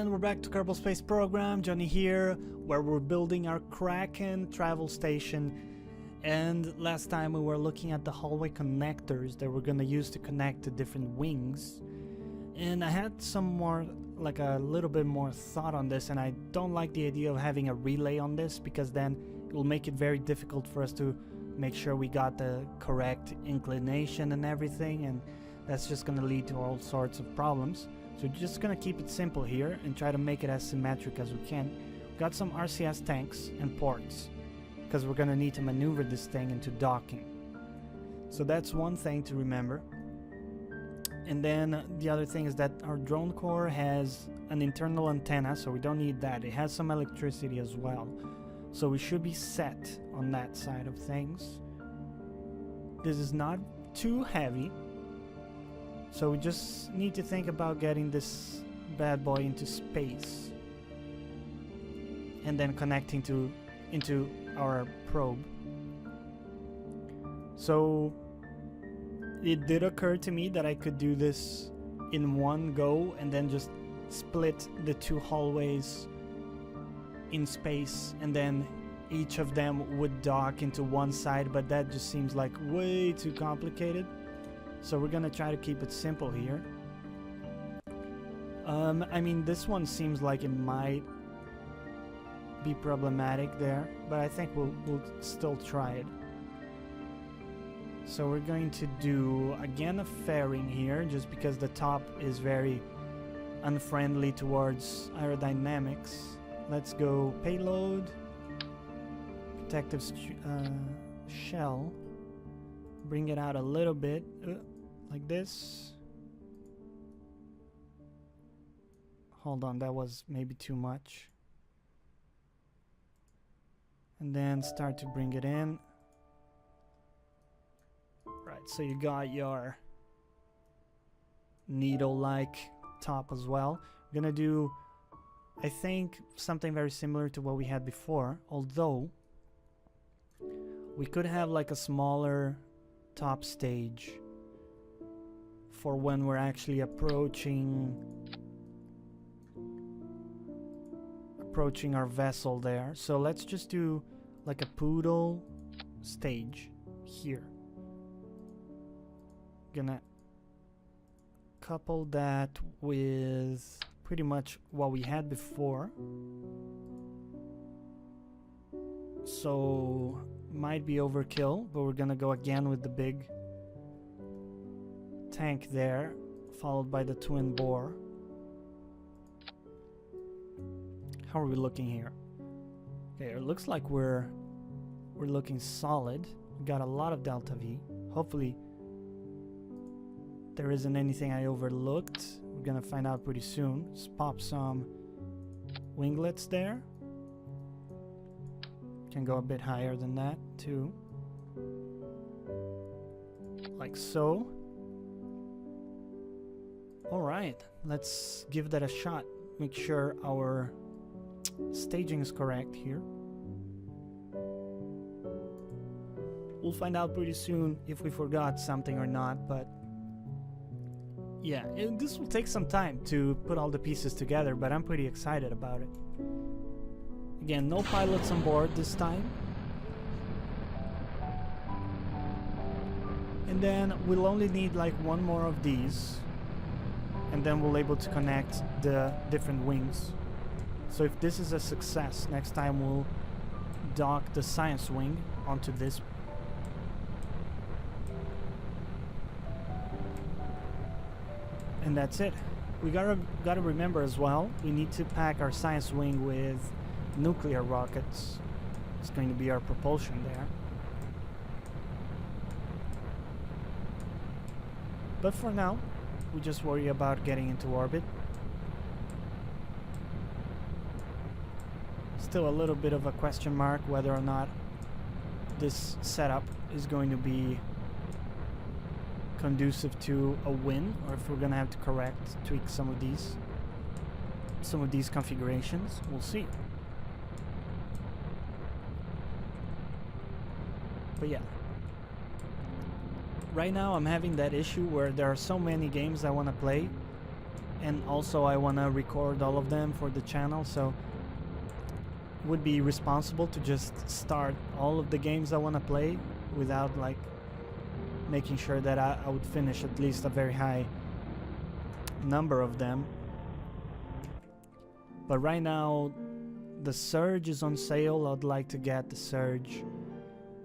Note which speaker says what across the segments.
Speaker 1: And we're back to Kerbal Space Program, Johnny here, where we're building our Kraken travel station. And last time we were looking at the hallway connectors that we're gonna use to connect the different wings. And I had some more, like a little bit more thought on this, and I don't like the idea of having a relay on this, because then it will make it very difficult for us to make sure we got the correct inclination and everything, and that's just gonna lead to all sorts of problems. So we're just gonna keep it simple here and try to make it as symmetric as we can. We've got some RCS tanks and ports, because we're gonna need to maneuver this thing into docking. So that's one thing to remember. And then the other thing is that our drone core has an internal antenna, so we don't need that. It has some electricity as well, so we should be set on that side of things. This is not too heavy, so we just need to think about getting this bad boy into space and then connecting into our probe. So it did occur to me that I could do this in one go and then just split the two hallways in space, and then each of them would dock into one side, but that just seems like way too complicated. So we're gonna try to keep it simple here. I mean, this one seems like it might be problematic there, but I think we'll still try it. So we're going to do again a fairing here, just because the top is very unfriendly towards aerodynamics. Let's go payload, protective shell, bring it out a little bit, like this. Hold on, that was maybe too much. And then start to bring it in. Right, so you got your needle-like top as well. We're gonna do, I think, something very similar to what we had before, although we could have like a smaller top stage for when we're actually approaching our vessel there. So let's just do like a poodle stage here. Gonna couple that with pretty much what we had before. So might be overkill, but we're gonna go again with the big tank there, followed by the twin bore. How are we looking here? Okay, it looks like we're looking solid. We got a lot of delta V. Hopefully there isn't anything I overlooked. We're gonna find out pretty soon. Let's pop some winglets there. Can go a bit higher than that too, like so. All right, let's give that a shot. Make sure our staging is correct here. We'll find out pretty soon if we forgot something or not, but yeah, this will take some time to put all the pieces together, but I'm pretty excited about it. Again, no pilots on board this time. And then we'll only need like one more of these, and then we'll able to connect the different wings. So if this is a success, next time we'll dock the science wing onto this. And that's it. We gotta remember as well, we need to pack our science wing with nuclear rockets. It's going to be our propulsion there. But for now, we just worry about getting into orbit. Still a little bit of a question mark whether or not this setup is going to be conducive to a win, or if we're gonna have to tweak some of these configurations. We'll see. But yeah, right now I'm having that issue where there are so many games I want to play, and also I want to record all of them for the channel, so it would be responsible to just start all of the games I want to play without like making sure that I would finish at least a very high number of them. But right now the Surge is on sale. I'd like to get the Surge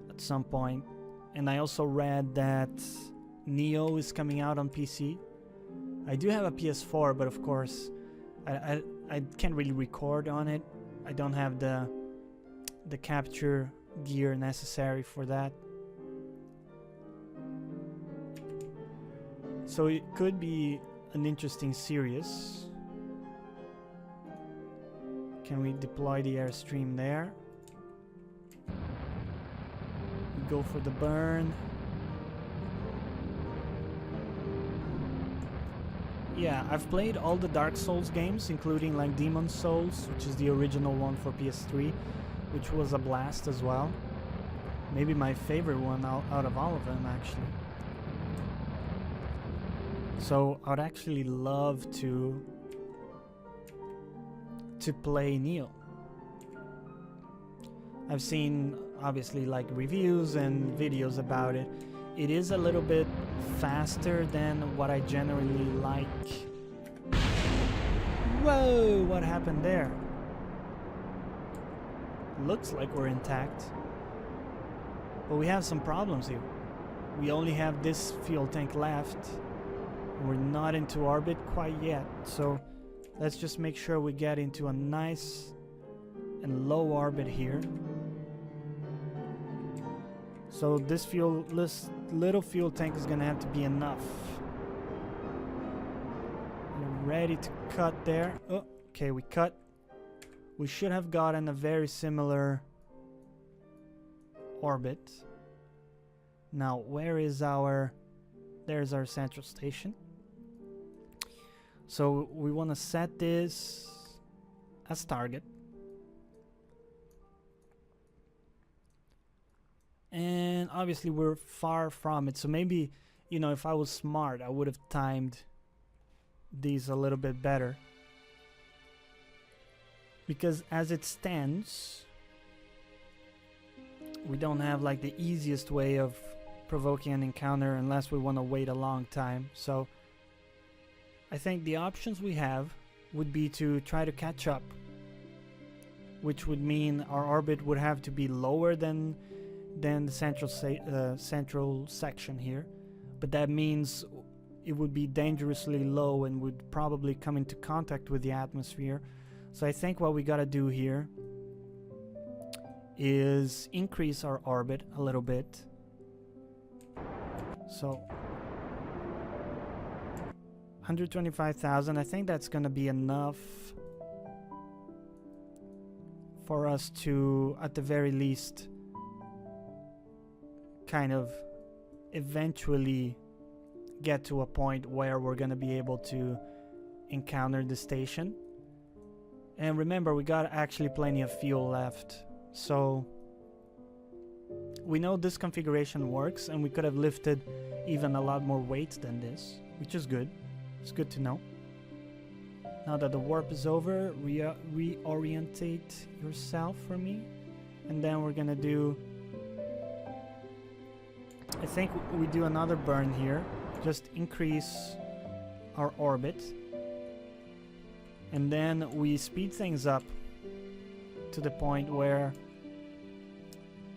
Speaker 1: at some point. And I also read that Neo is coming out on PC. I do have a PS4, but of course I can't really record on it. I don't have the capture gear necessary for that. So it could be an interesting series. Can we deploy the Airstream there? We go for the burn. Yeah, I've played all the Dark Souls games, including like Demon's Souls, which is the original one for PS3, which was a blast as well. Maybe my favorite one out of all of them, actually. So I'd actually love to play Neo. I've seen obviously like reviews and videos about it. It is a little bit faster than what I generally like. Whoa, what happened there? Looks like we're intact, but we have some problems here. We only have this fuel tank left. We're not into orbit quite yet, so let's just make sure we get into a nice and low orbit here. So this little fuel tank is gonna have to be enough. We're ready to cut there. Oh, okay, we cut. We should have gotten a very similar orbit. Now, where is our... There's our central station. So we want to set this as target. And obviously we're far from it. So maybe, you know, if I was smart, I would have timed these a little bit better. Because as it stands, we don't have like the easiest way of provoking an encounter unless we want to wait a long time. So I think the options we have would be to try to catch up, which would mean our orbit would have to be lower than the central section here, but that means it would be dangerously low and would probably come into contact with the atmosphere. So I think what we gotta do here is increase our orbit a little bit. So 125,000, I think that's gonna be enough for us to, at the very least, kind of eventually get to a point where we're gonna be able to encounter the station. And remember, we got actually plenty of fuel left, so we know this configuration works, and we could have lifted even a lot more weight than this, which is good. It's good to know. Now that the warp is over, reorientate yourself for me, and then we're gonna do, I think we do another burn here, just increase our orbit, and then we speed things up to the point where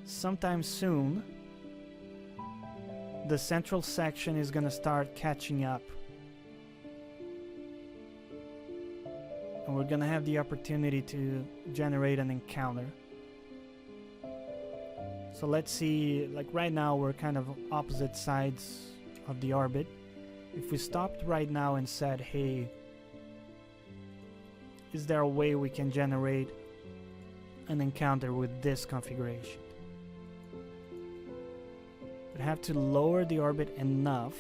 Speaker 1: sometime soon the central section is gonna start catching up, and we're gonna have the opportunity to generate an encounter. So let's see, like right now we're kind of opposite sides of the orbit. If we stopped right now and said, hey, is there a way we can generate an encounter with this configuration? We'd have to lower the orbit enough,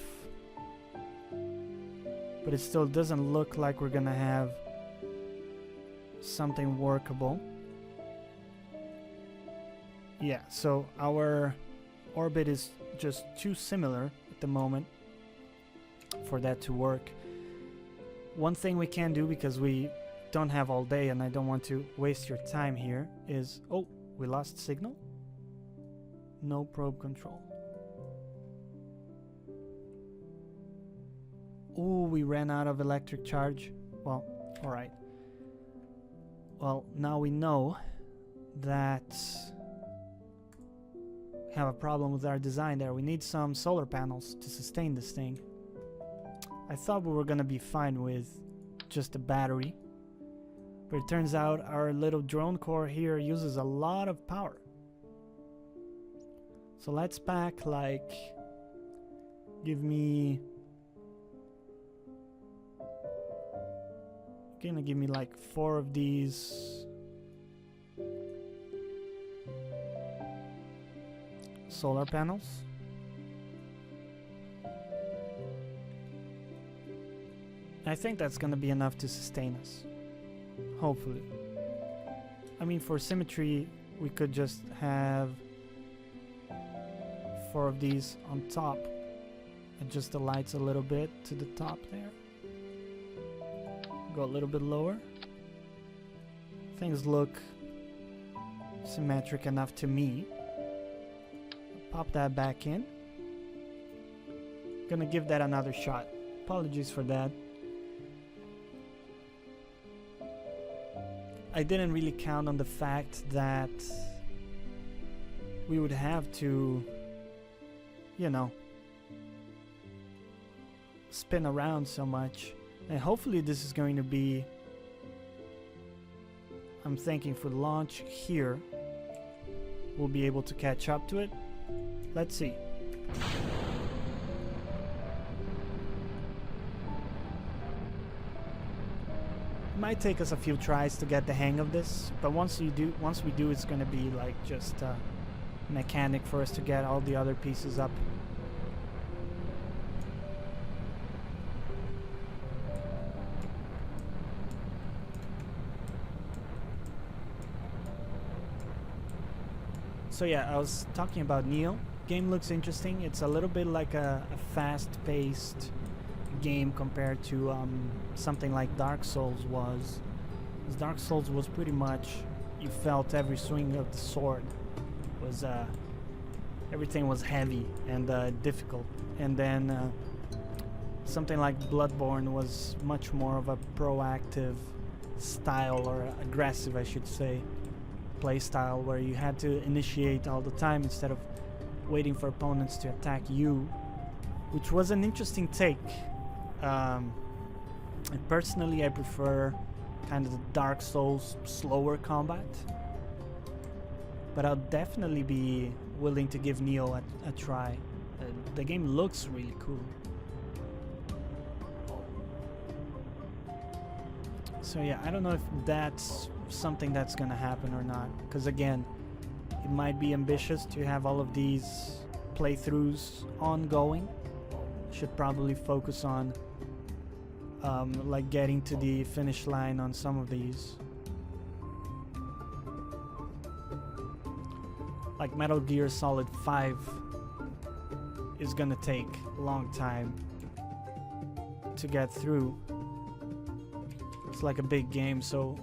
Speaker 1: but it still doesn't look like we're gonna have something workable. Yeah, so our orbit is just too similar at the moment for that to work. One thing we can do, because we don't have all day and I don't want to waste your time here, is... Oh, we lost signal? No probe control. Oh, we ran out of electric charge. Well, alright. Well, now we know that we have a problem with our design there. We need some solar panels to sustain this thing. I thought we were gonna be fine with just a battery, but it turns out our little drone core here uses a lot of power. So let's pack like... Give me... Gonna give me like 4 of these solar panels. I think that's gonna be enough to sustain us. Hopefully. I mean, for symmetry, we could just have 4 of these on top. Adjust the lights a little bit to the top there. Go a little bit lower. Things look symmetric enough to me. Pop that back in. Gonna give that another shot. Apologies for that. I didn't really count on the fact that we would have to, you know, spin around so much. And hopefully this is going to be, I'm thinking for launch here, we'll be able to catch up to it. Let's see. It might take us a few tries to get the hang of this, but once we do, it's going to be like just a mechanic for us to get all the other pieces up. So yeah, I was talking about Nioh. Game looks interesting. It's a little bit like a fast-paced game compared to something like Dark Souls was. Because Dark Souls was pretty much, you felt every swing of the sword. Was everything was heavy and difficult. And then something like Bloodborne was much more of a proactive style, or aggressive, I should say, play style, where you had to initiate all the time instead of waiting for opponents to attack you, which was an interesting take. And personally, I prefer kind of the Dark Souls slower combat, but I'll definitely be willing to give Nioh a try. The game looks really cool. So yeah, I don't know if that's something that's gonna happen or not, because again, it might be ambitious to have all of these playthroughs ongoing. Should probably focus on like getting to the finish line on some of these. Like Metal Gear Solid 5 is gonna take a long time to get through. It's like a big game, so...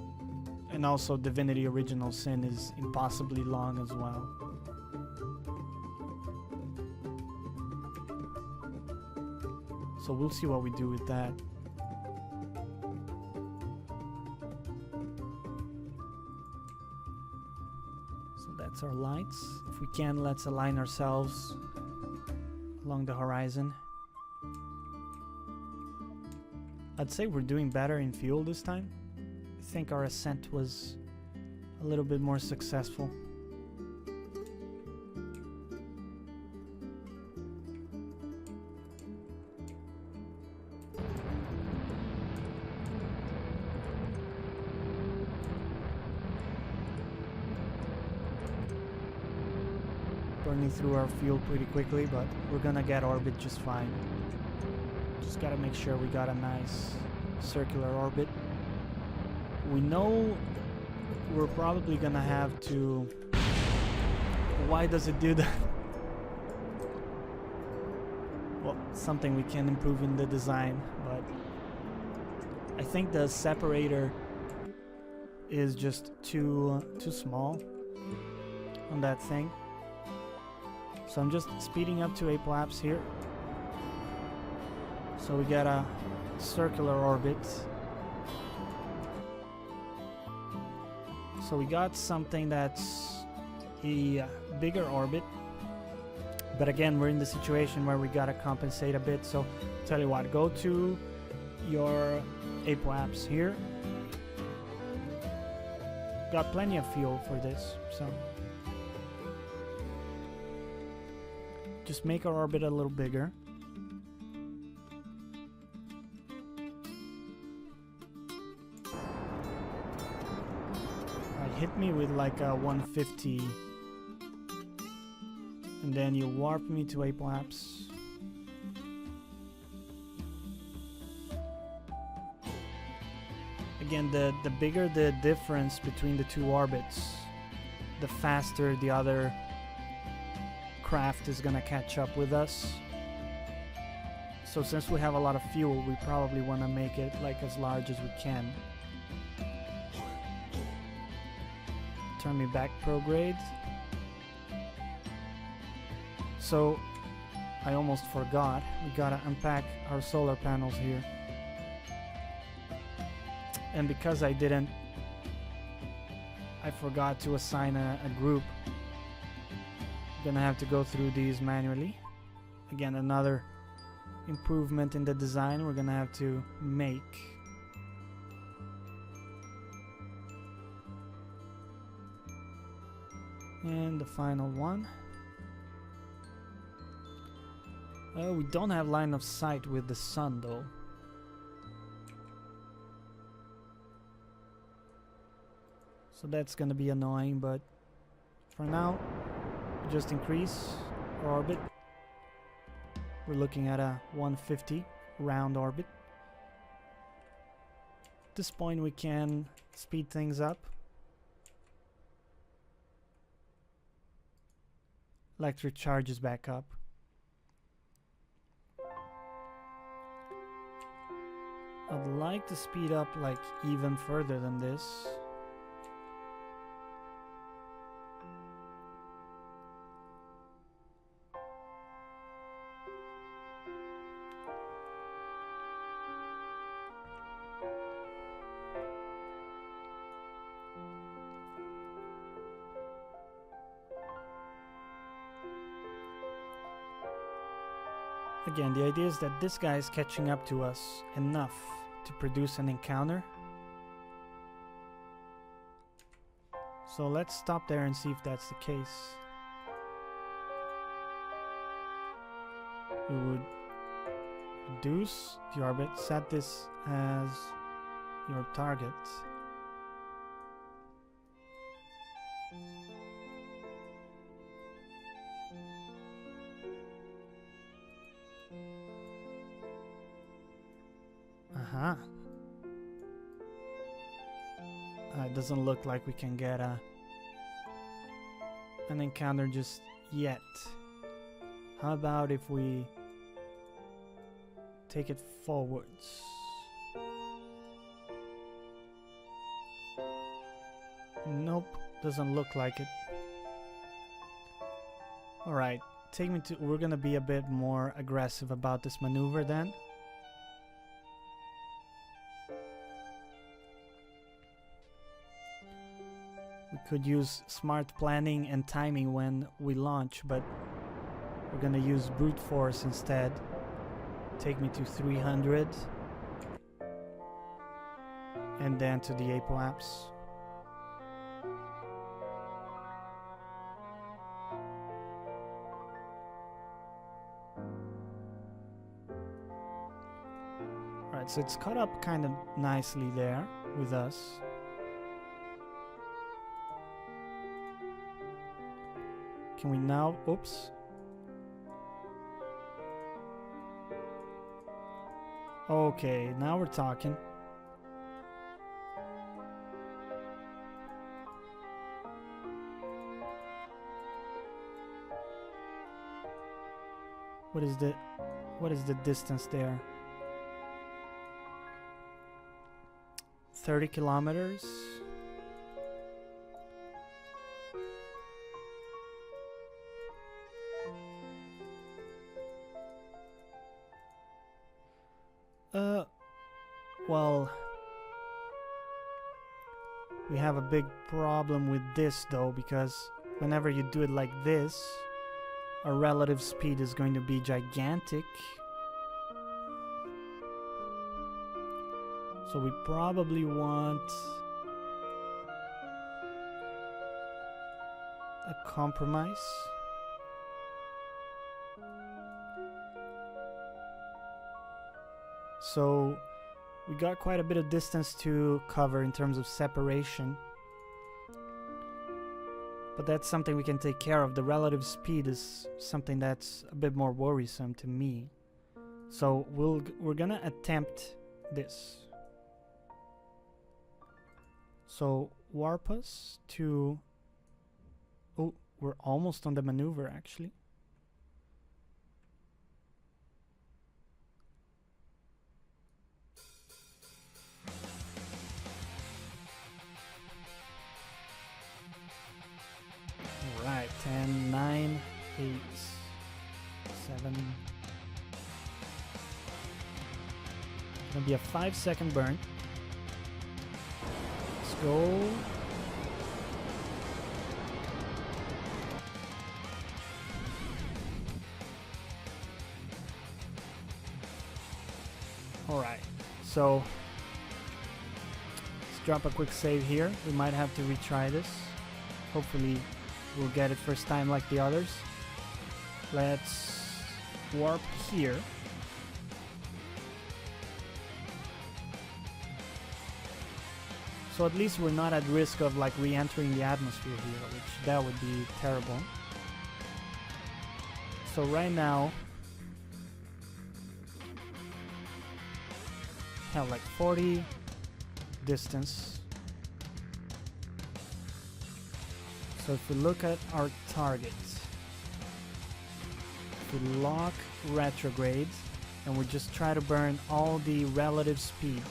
Speaker 1: And also Divinity Original Sin is impossibly long as well. So we'll see what we do with that. So that's our lights. If we can, let's align ourselves along the horizon. I'd say we're doing better in fuel this time. I think our ascent was a little bit more successful. Burning through our fuel pretty quickly, but we're gonna get orbit just fine. Just gotta make sure we got a nice circular orbit. We know we're probably gonna have to... Why does it do that? Well, something we can improve in the design, but I think the separator is just too small on that thing. So I'm just speeding up to apoapse here. So we got a circular orbit. So we got something that's a bigger orbit. But again, we're in the situation where we gotta compensate a bit. So tell you what, go to your apoapse here. Got plenty of fuel for this, so just make our orbit a little bigger. Hit me with like a 150 and then you warp me to apoapse. Again, the bigger the difference between the two orbits, the faster the other craft is gonna catch up with us. So since we have a lot of fuel, we probably want to make it like as large as we can. Turn me back prograde. So I almost forgot, we gotta unpack our solar panels here. And because I forgot to assign a group, I'm gonna have to go through these manually. Again, another improvement in the design we're gonna have to make. And the final one. We don't have line of sight with the sun though. So that's gonna be annoying, but for now, just increase our orbit. We're looking at a 150 round orbit. At this point we can speed things up. Electric charge is back up. I'd like to speed up like even further than this. Again, the idea is that this guy is catching up to us enough to produce an encounter. So let's stop there and see if that's the case. We would reduce the orbit, set this as your target. It doesn't look like we can get an encounter just yet. How about if we take it forwards? Nope, doesn't look like it. Alright, take me to... We're gonna be a bit more aggressive about this maneuver then. We could use smart planning and timing when we launch, but we're gonna use brute force instead. Take me to 300 and then to the apoapse. Alright, so it's caught up kind of nicely there with us. Can we now... Oops. Okay, now we're talking. What is the distance there? 30 kilometers. Well, we have a big problem with this though, because whenever you do it like this, our relative speed is going to be gigantic. So we probably want a compromise. So we got quite a bit of distance to cover in terms of separation. But that's something we can take care of. The relative speed is something that's a bit more worrisome to me. So we're gonna attempt this. So warp us to... Oh, we're almost on the maneuver actually. Alright, 10, 9, 8, 7. It's gonna be a 5-second burn. Let's go. Alright, so let's drop a quick save here. We might have to retry this. Hopefully we'll get it first time like the others. Let's warp here. So at least we're not at risk of like re-entering the atmosphere here, which that would be terrible. So right now, have like 40 distance. So if we look at our target, if we lock retrograde and we just try to burn all the relative speed.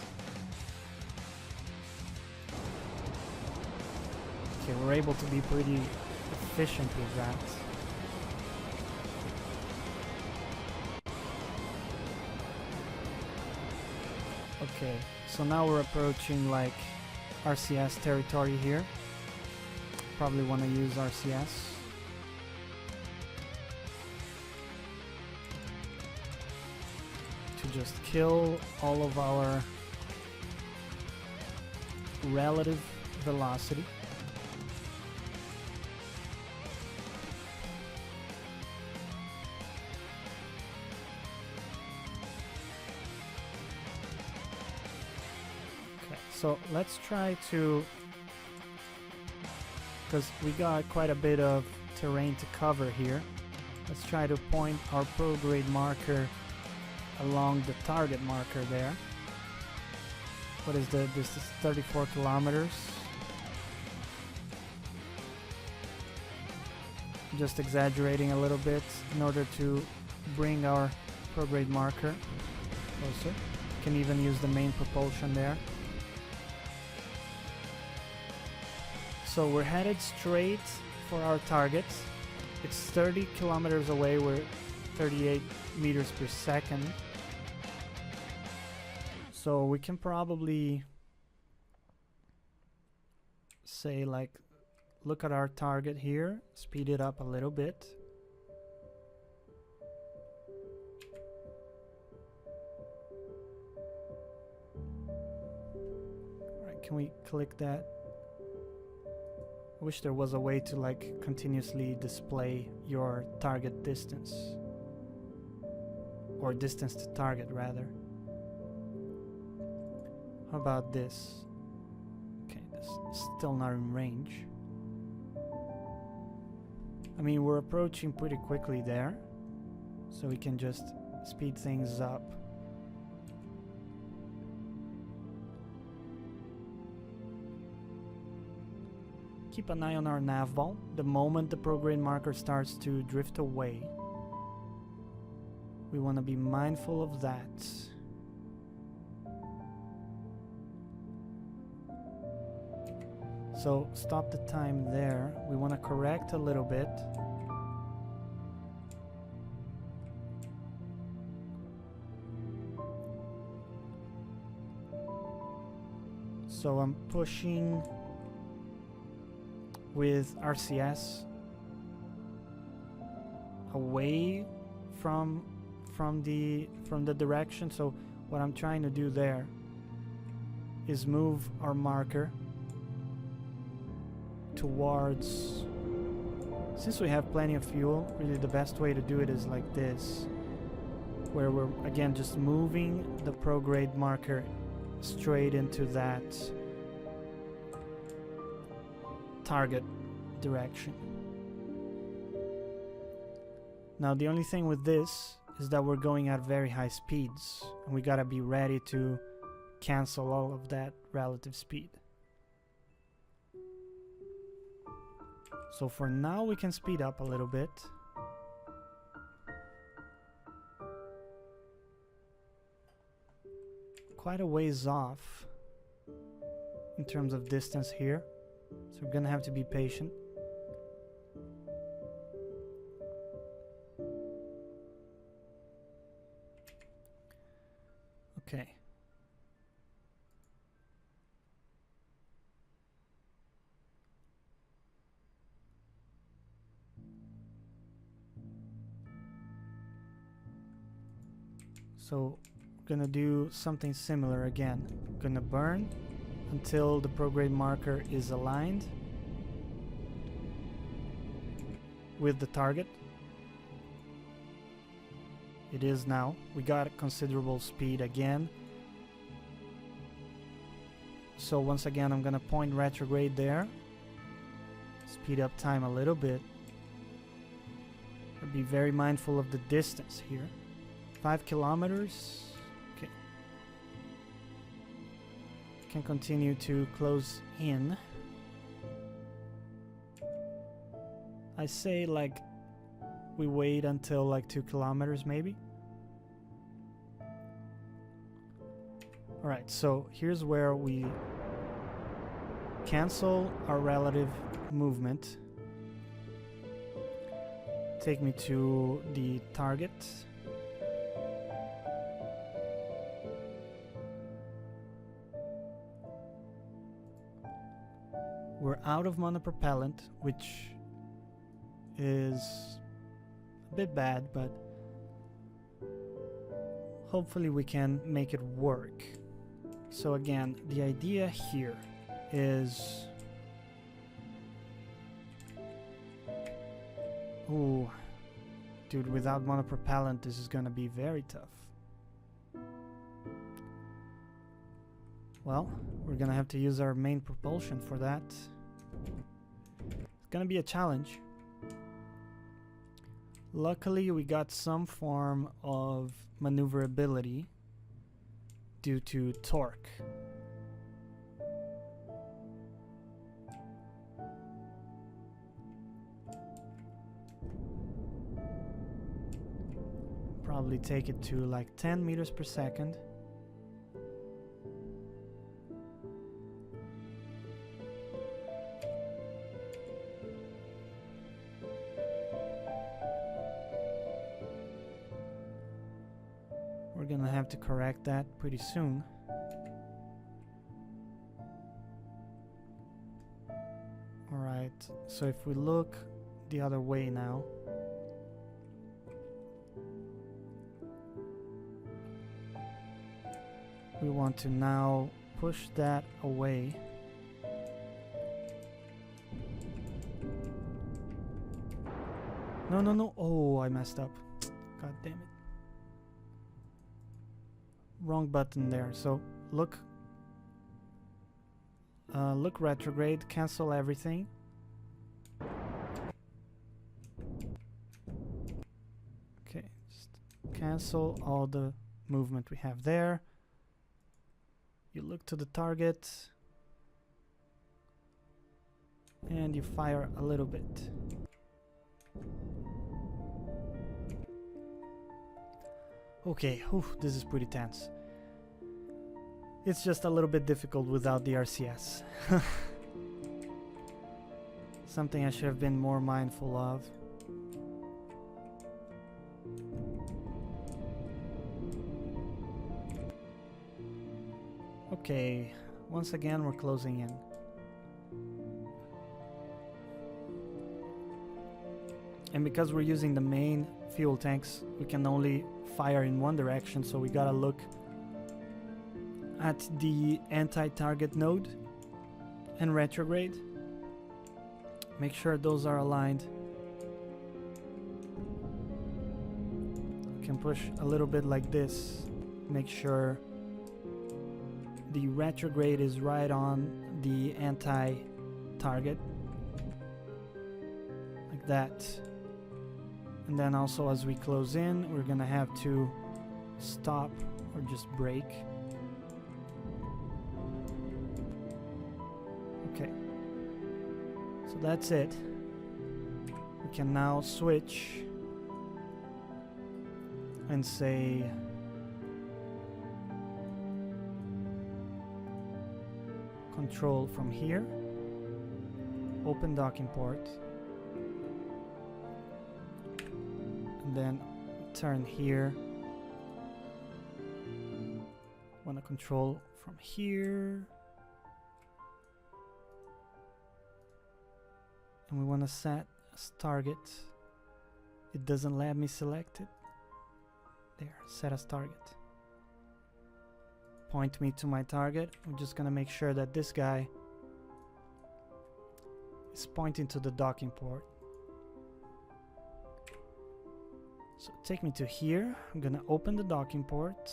Speaker 1: Okay, we're able to be pretty efficient with that. Okay, so now we're approaching like RCS territory here. Probably want to use RCS. To just kill all of our relative velocity. So let's try to, because we got quite a bit of terrain to cover here, let's try to point our prograde marker along the target marker there. What is this is 34 kilometers. Just exaggerating a little bit in order to bring our prograde marker closer. Can even use the main propulsion there. So we're headed straight for our target. It's 30 kilometers away. We're 38 meters per second. So we can probably say like, look at our target here, speed it up a little bit. All right, can we click that? I wish there was a way to like continuously display your target distance, or distance to target rather. How about this? Okay, this is still not in range. I mean, we're approaching pretty quickly there, so we can just speed things up. Keep an eye on our nav ball. The moment the prograde marker starts to drift away, we want to be mindful of that. So stop the time there. We want to correct a little bit. So I'm pushing with RCS away from the direction. So what I'm trying to do there is move our marker towards, since we have plenty of fuel, really the best way to do it is like this, where we're again just moving the prograde marker straight into that target direction. Now the only thing with this is that we're going at very high speeds, and we gotta be ready to cancel all of that relative speed. So for now we can speed up a little bit. Quite a ways off in terms of distance here, so we're gonna have to be patient. Okay. So we're gonna do something similar again. We're gonna burn until the prograde marker is aligned with the target. It is now. We got a considerable speed again. So once again I'm gonna point retrograde there. Speed up time a little bit. Be very mindful of the distance here. 5 kilometers. Okay. Can continue to close in. I say like we wait until like 2 kilometers maybe. Alright, so here's where we cancel our relative movement. Take me to the target. We're out of monopropellant, which is a bit bad, but hopefully we can make it work. So again, the idea here is... Ooh, dude, without monopropellant this is gonna be very tough. Well, we're gonna have to use our main propulsion for that. It's gonna be a challenge. Luckily we got some form of maneuverability due to torque. Probably take it to like 10 meters per second. We're gonna have to correct that pretty soon. Alright, so if we look the other way now, we want to now push that away. No, no, no. Oh, I messed up. God damn it. Wrong button there. So look retrograde, cancel everything. Okay, just cancel all the movement we have there. You look to the target and you fire a little bit. Okay, this is pretty tense. It's just a little bit difficult without the RCS. Something I should have been more mindful of. Okay, once again we're closing in. And because we're using the main fuel tanks, we can only fire in one direction, so we gotta look at the anti-target node and retrograde. Make sure those are aligned. You can push a little bit like this. Make sure the retrograde is right on the anti-target. Like that. And then also as we close in, we're gonna have to stop or just brake. Okay. So that's it. We can now switch and say control from here, open docking port, and then turn here. Want to control from here, and we want to set as target. It doesn't let me select it. There, set as target. Point me to my target. I'm just gonna make sure that this guy is pointing to the docking port. So take me to here. I'm gonna open the docking port.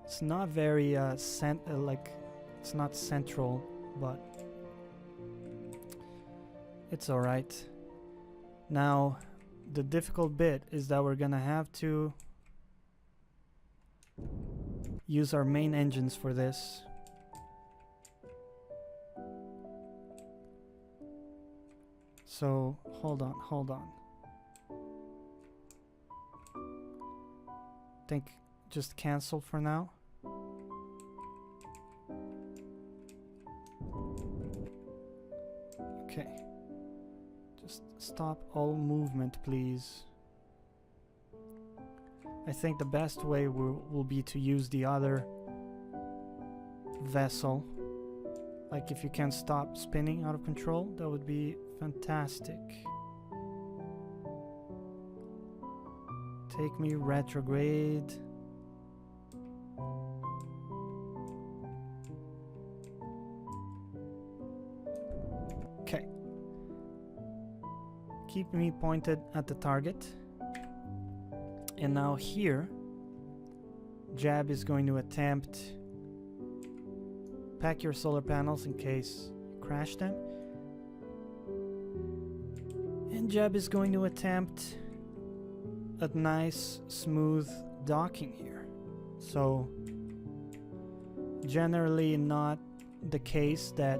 Speaker 1: It's not very it's not central, but it's all right. Now the difficult bit is that we're gonna have to use our main engines for this. So hold on. Think just cancel for now. Okay. Just stop all movement, please. I think the best way will be to use the other vessel. Like if you can stop spinning out of control, that would be fantastic. Take me retrograde. Okay. Keep me pointed at the target. And now here, Jab is going to attempt pack your solar panels in case you crash them. And Jab is going to attempt a nice smooth docking here. So generally not the case that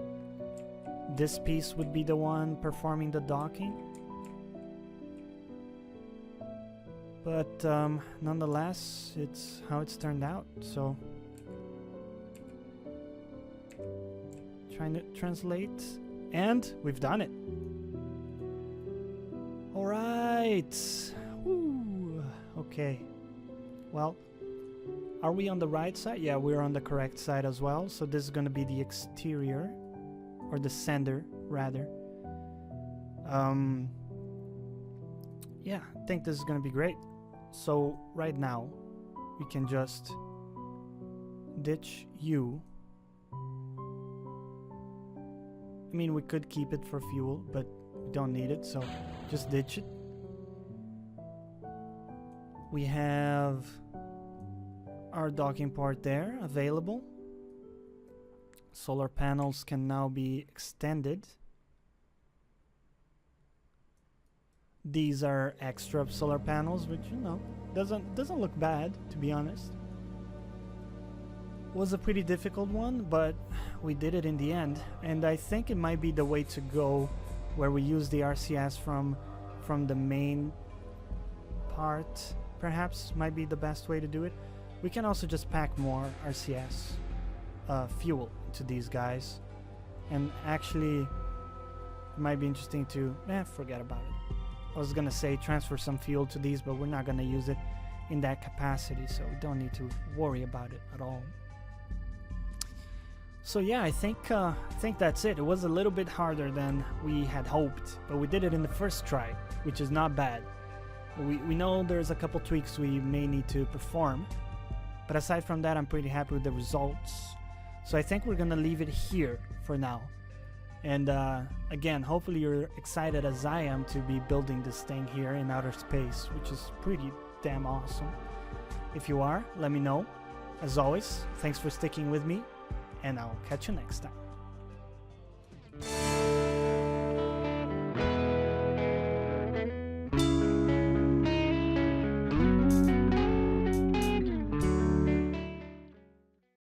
Speaker 1: this piece would be the one performing the docking. But nonetheless, it's how it's turned out. So trying to translate, and we've done it. All right. Woo. Okay. Well, are we on the right side? Yeah, we're on the correct side as well. So this is going to be the exterior, or the sender rather. Yeah, I think this is going to be great. So right now we can just ditch you. I mean, we could keep it for fuel, but we don't need it, so just ditch it. We have our docking port there available. Solar panels can now be extended. These are extra solar panels, which, you know, doesn't look bad, to be honest. Was a pretty difficult one, but we did it in the end, and I think it might be the way to go, where we use the RCS from the main part. Perhaps might be the best way to do it. We can also just pack more RCS fuel to these guys, And actually, it might be interesting to forget about it. I was gonna say transfer some fuel to these, but we're not gonna use it in that capacity, so we don't need to worry about it at all. So yeah, I think that's it. It was a little bit harder than we had hoped, but we did it in the first try, which is not bad. We know there's a couple tweaks we may need to perform, but aside from that, I'm pretty happy with the results. So I think we're gonna leave it here for now. And again, hopefully you're excited as I am to be building this thing here in outer space, which is pretty damn awesome. If you are, let me know. As always, thanks for sticking with me, and I'll catch you next time.